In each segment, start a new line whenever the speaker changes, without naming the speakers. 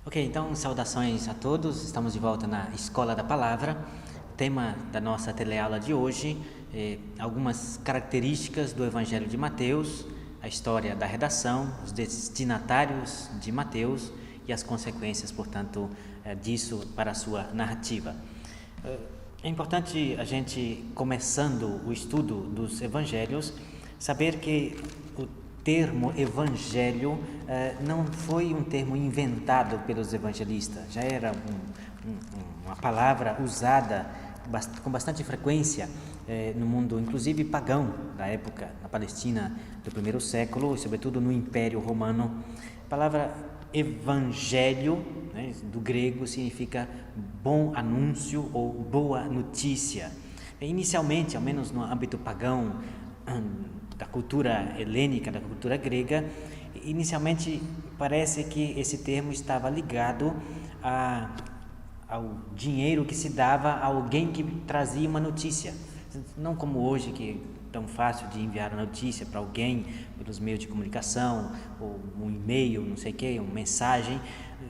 Ok, então saudações a todos, estamos de volta na Escola da Palavra. O tema da nossa teleaula de hoje é algumas características do Evangelho de Mateus, a história da redação, os destinatários de Mateus e as consequências, portanto, disso para a sua narrativa. É importante a gente, começando o estudo dos Evangelhos, saber que o termo evangelho não foi um termo inventado pelos evangelistas, já era uma palavra usada com bastante frequência no mundo, inclusive pagão da época, na Palestina do primeiro século e sobretudo no Império Romano. A palavra evangelho, né, do grego, significa bom anúncio ou boa notícia. Inicialmente, ao menos no âmbito pagão, da cultura helênica, da cultura grega, inicialmente parece que esse termo estava ligado ao dinheiro que se dava a alguém que trazia uma notícia. Não como hoje, que é tão fácil de enviar a notícia para alguém pelos meios de comunicação, ou um e-mail, não sei o que, uma mensagem.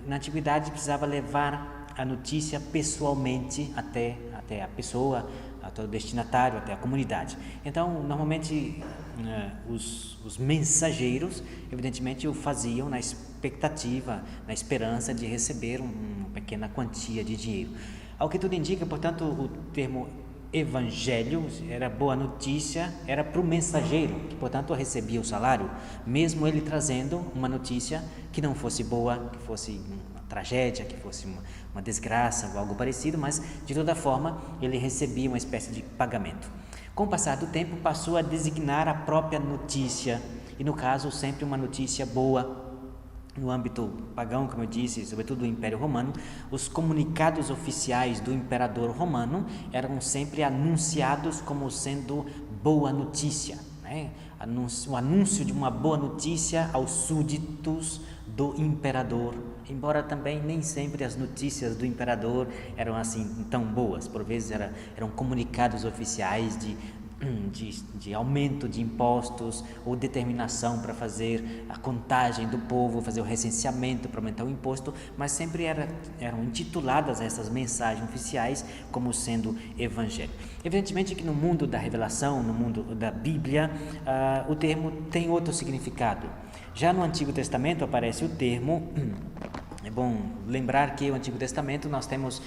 Na antiguidade precisava levar a notícia pessoalmente até a pessoa, até o destinatário, até a comunidade. Então, normalmente, os mensageiros, evidentemente, o faziam na expectativa, na esperança de receber uma pequena quantia de dinheiro. Ao que tudo indica, portanto, o termo evangelho era boa notícia, era para o mensageiro, que, portanto, recebia o salário, mesmo ele trazendo uma notícia que não fosse boa, que fosse tragédia, que fosse uma desgraça ou algo parecido, mas de toda forma ele recebia uma espécie de pagamento. Com o passar do tempo passou a designar a própria notícia, e no caso sempre uma notícia boa. No âmbito pagão, como eu disse, sobretudo do Império Romano, os comunicados oficiais do imperador romano eram sempre anunciados como sendo boa notícia, né? O anúncio de uma boa notícia aos súditos do imperador, embora também nem sempre as notícias do imperador eram assim tão boas. Por vezes eram comunicados oficiais de aumento de impostos ou determinação para fazer a contagem do povo, fazer o recenseamento para aumentar o imposto, mas sempre eram intituladas essas mensagens oficiais como sendo evangelho. Evidentemente que no mundo da revelação, no mundo da Bíblia, o termo tem outro significado. Já no Antigo Testamento aparece o termo. É bom lembrar que o Antigo Testamento nós temos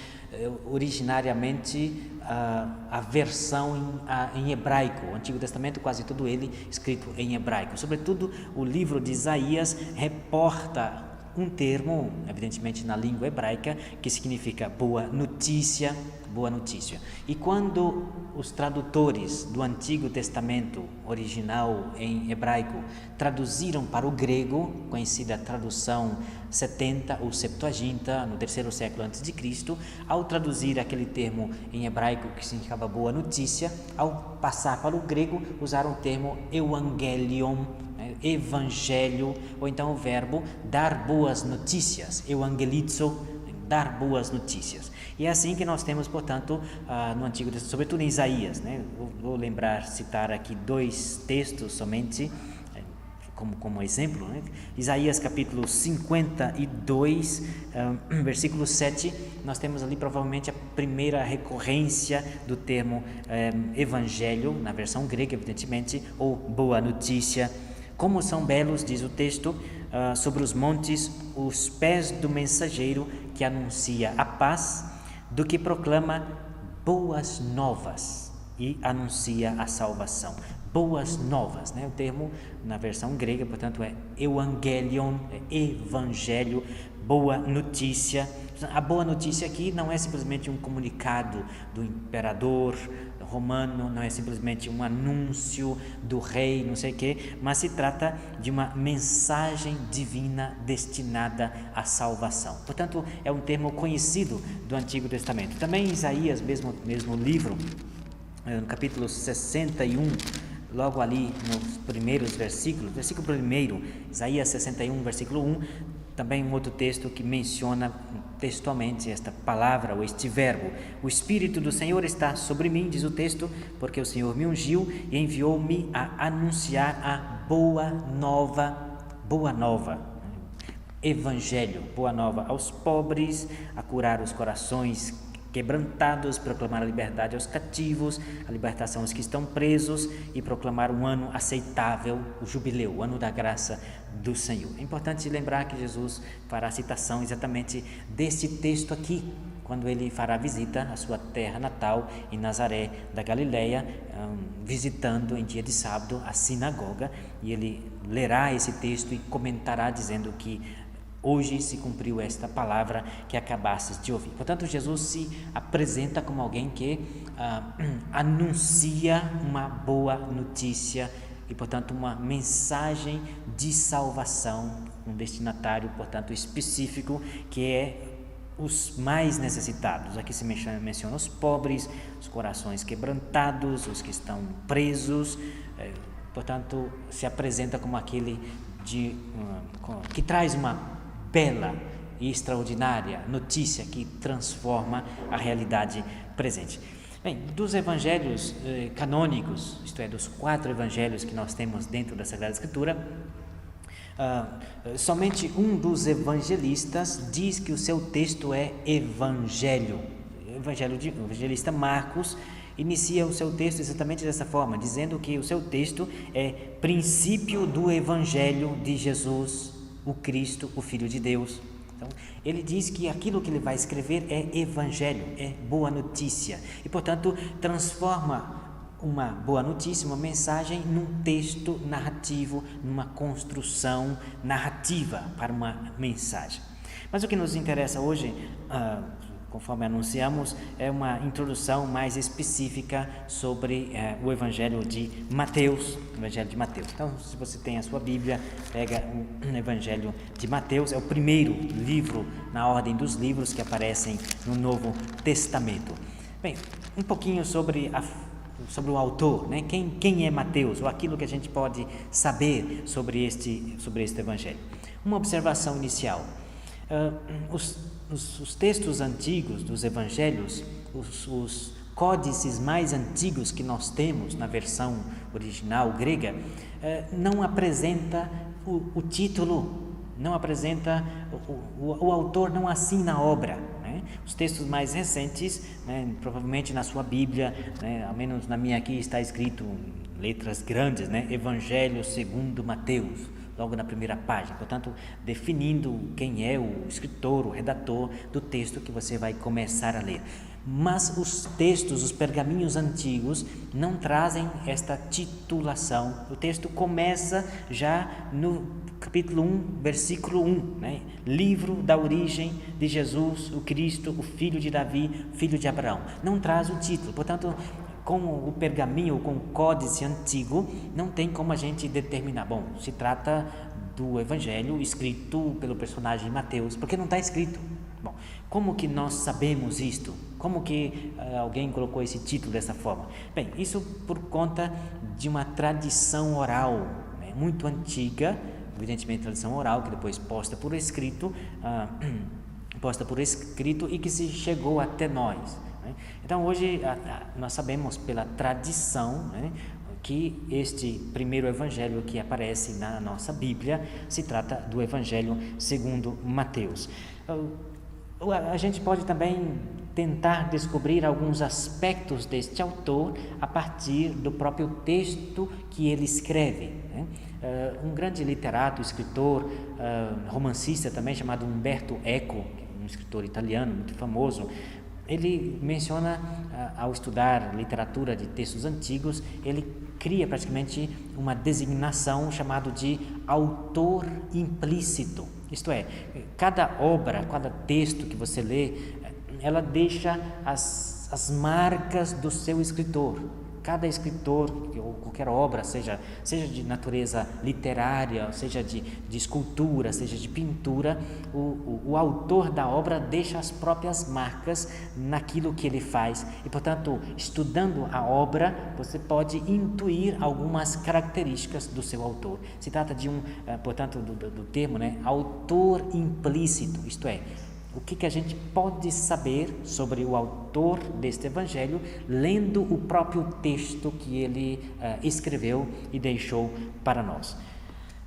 originariamente a versão em hebraico. O Antigo Testamento, quase todo ele escrito em hebraico. Sobretudo o livro de Isaías reporta um termo, evidentemente na língua hebraica, que significa boa notícia, boa notícia. E quando os tradutores do Antigo Testamento original em hebraico traduziram para o grego, conhecida tradução 70 ou Septuaginta, no terceiro século a.C., ao traduzir aquele termo em hebraico que significava boa notícia, ao passar para o grego, usaram o termo evangelion, evangelho, ou então o verbo dar boas notícias, evangelizo, dar boas notícias. E é assim que nós temos, portanto, no Antigo Testamento, sobretudo em Isaías, né? Vou citar aqui dois textos somente, como exemplo, né? Isaías capítulo 52, versículo 7, nós temos ali provavelmente a primeira recorrência do termo evangelho, na versão grega, evidentemente, ou boa notícia. Como são belos, diz o texto, sobre os montes os pés do mensageiro que anuncia a paz, do que proclama boas novas e anuncia a salvação. Boas novas, né? O termo na versão grega, portanto, é evangelion, evangelho, boa notícia. A boa notícia aqui não é simplesmente um comunicado do imperador romano, não é simplesmente um anúncio do rei, não sei o quê, mas se trata de uma mensagem divina destinada à salvação. Portanto, é um termo conhecido do Antigo Testamento. Também em Isaías, mesmo livro, no capítulo 61, logo ali nos primeiros versículos, versículo 1, Isaías 61, versículo 1, também um outro texto que menciona textualmente esta palavra ou este verbo. O Espírito do Senhor está sobre mim, diz o texto, porque o Senhor me ungiu e enviou-me a anunciar a boa nova, evangelho, boa nova aos pobres, a curar os corações quebrantados, proclamar a liberdade aos cativos, a libertação aos que estão presos e proclamar um ano aceitável, o jubileu, o ano da graça do Senhor. É importante lembrar que Jesus fará citação exatamente desse texto aqui, quando ele fará visita à sua terra natal, em Nazaré da Galileia, visitando em dia de sábado a sinagoga, e ele lerá esse texto e comentará dizendo que hoje se cumpriu esta palavra que acabastes de ouvir. Portanto, Jesus se apresenta como alguém que anuncia uma boa notícia e, portanto, uma mensagem de salvação, um destinatário, portanto, específico, que é os mais necessitados. Aqui se menciona os pobres, os corações quebrantados, os que estão presos, portanto, se apresenta como aquele que traz uma bela e extraordinária notícia que transforma a realidade presente. Bem, dos evangelhos canônicos, isto é, dos 4 evangelhos que nós temos dentro da Sagrada Escritura, somente um dos evangelistas diz que o seu texto é evangelho. O evangelista Marcos inicia o seu texto exatamente dessa forma, dizendo que o seu texto é princípio do evangelho de Jesus, o Cristo, o Filho de Deus. Então, ele diz que aquilo que ele vai escrever é evangelho, é boa notícia, e, portanto, transforma uma boa notícia, uma mensagem, num texto narrativo, numa construção narrativa para uma mensagem. Mas o que nos interessa hoje, conforme anunciamos, é uma introdução mais específica sobre o Evangelho de Mateus. Então, se você tem a sua Bíblia, pega o Evangelho de Mateus, é o primeiro livro na ordem dos livros que aparecem no Novo Testamento. Bem, um pouquinho sobre o autor, né? Quem é Mateus, ou aquilo que a gente pode saber sobre este Evangelho. Uma observação inicial. Os textos antigos dos evangelhos, os códices mais antigos que nós temos na versão original grega, não apresenta o título, não apresenta, o autor não assina a obra, né? Os textos mais recentes, né, provavelmente na sua Bíblia, né, ao menos na minha aqui está escrito em letras grandes, né, Evangelho segundo Mateus, logo na primeira página, portanto, definindo quem é o escritor, o redator do texto que você vai começar a ler. Mas os textos, os pergaminhos antigos, não trazem esta titulação. O texto começa já no capítulo 1, versículo 1, né? Livro da origem de Jesus, o Cristo, o filho de Davi, filho de Abraão. Não traz o título, portanto, com o pergaminho, com o códice antigo, não tem como a gente determinar, bom, se trata do evangelho escrito pelo personagem Mateus, porque não está escrito. Bom, como que nós sabemos isto? Como que alguém colocou esse título dessa forma? Bem, isso por conta de uma tradição oral, né, muito antiga, evidentemente tradição oral, que depois posta por escrito e que se chegou até nós. Então, hoje, nós sabemos pela tradição, né, que este primeiro evangelho que aparece na nossa Bíblia se trata do Evangelho segundo Mateus. A gente pode também tentar descobrir alguns aspectos deste autor a partir do próprio texto que ele escreve, né? Um grande literato, escritor, romancista também, chamado Umberto Eco, um escritor italiano muito famoso, ele menciona, ao estudar literatura de textos antigos, ele cria praticamente uma designação chamada de autor implícito. Isto é, cada obra, cada texto que você lê, ela deixa as marcas do seu escritor. Cada escritor, ou qualquer obra, seja de natureza literária, seja de escultura, seja de pintura, o autor da obra deixa as próprias marcas naquilo que ele faz. E, portanto, estudando a obra, você pode intuir algumas características do seu autor. Se trata de portanto, do termo, né, autor implícito, isto é, o que a gente pode saber sobre o autor deste evangelho lendo o próprio texto que ele escreveu e deixou para nós.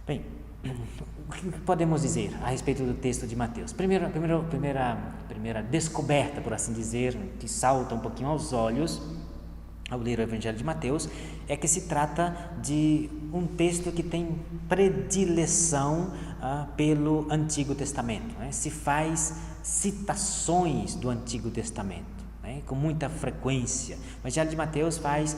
Bem, o que podemos dizer a respeito do texto de Mateus? Primeira descoberta, por assim dizer, que salta um pouquinho aos olhos ao ler o Evangelho de Mateus, é que se trata de um texto que tem predileção pelo Antigo Testamento, né? Se faz citações do Antigo Testamento, né? Com muita frequência. O Evangelho de Mateus faz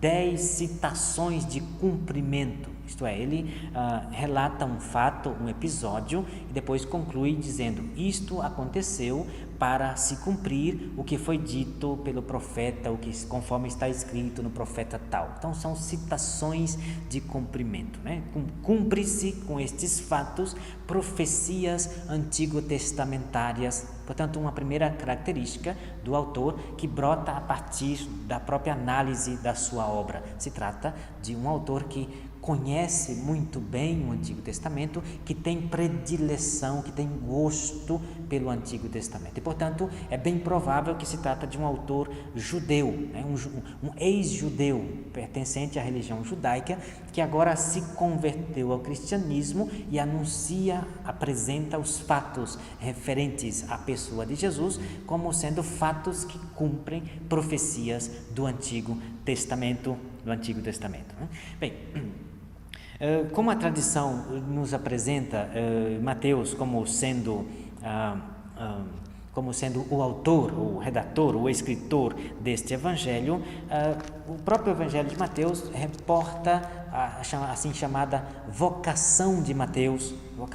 10 citações de cumprimento, isto é, ele relata um fato, um episódio, e depois conclui dizendo: isto aconteceu para se cumprir o que foi dito pelo profeta, o que conforme está escrito no profeta tal. Então são citações de cumprimento, né? Cumpre-se com estes fatos profecias antigo-testamentárias. Portanto, uma primeira característica do autor que brota a partir da própria análise da sua obra. Se trata de um autor que conhece muito bem o Antigo Testamento, que tem predileção, que tem gosto pelo Antigo Testamento. E, portanto, é bem provável que se trata de um autor judeu, né? um ex-judeu, pertencente à religião judaica, que agora se converteu ao cristianismo e apresenta os fatos referentes à pessoa de Jesus como sendo fatos que cumprem profecias do Antigo Testamento. Né? Bem, como a tradição nos apresenta Mateus como sendo o autor, o redator, o escritor deste evangelho, o próprio evangelho de Mateus reporta a assim chamada vocação de Mateus. No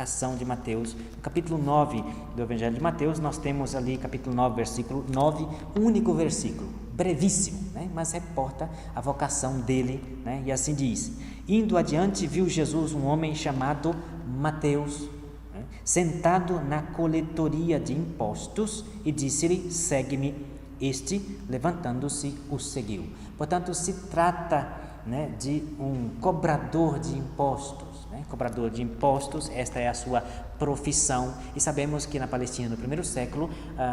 capítulo 9 do evangelho de Mateus, nós temos ali, capítulo 9, versículo 9, um único versículo, brevíssimo, né? Mas reporta a vocação dele, né? E assim diz: indo adiante, viu Jesus um homem chamado Mateus, né, sentado na coletoria de impostos, e disse-lhe: segue-me. Este, levantando-se, o seguiu. Portanto, se trata, né, de um cobrador de impostos, né? Cobrador de impostos, esta é a sua profissão, e sabemos que na Palestina no primeiro século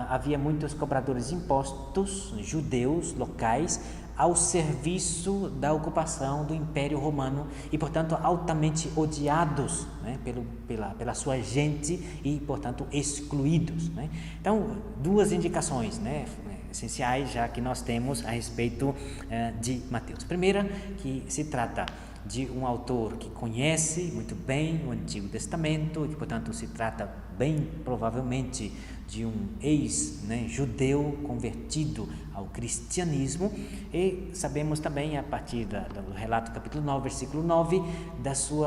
havia muitos cobradores de impostos judeus locais ao serviço da ocupação do Império Romano e, portanto, altamente odiados, né, pela sua gente e, portanto, excluídos, né? Então, duas indicações, né, essenciais já que nós temos a respeito de Mateus. Primeira, que se trata de um autor que conhece muito bem o Antigo Testamento e que, portanto, se trata bem provavelmente de um ex-judeu convertido ao cristianismo, e sabemos também, a partir do relato capítulo 9, versículo 9,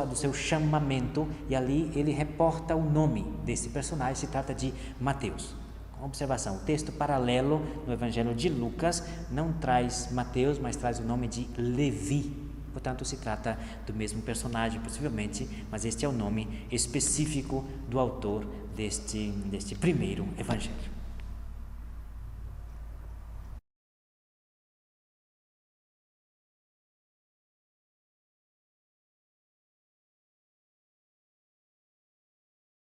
do seu chamamento, e ali ele reporta o nome desse personagem, se trata de Mateus. Observação, o texto paralelo no Evangelho de Lucas não traz Mateus, mas traz o nome de Levi. Portanto, se trata do mesmo personagem, possivelmente, mas este é o nome específico do autor deste primeiro evangelho.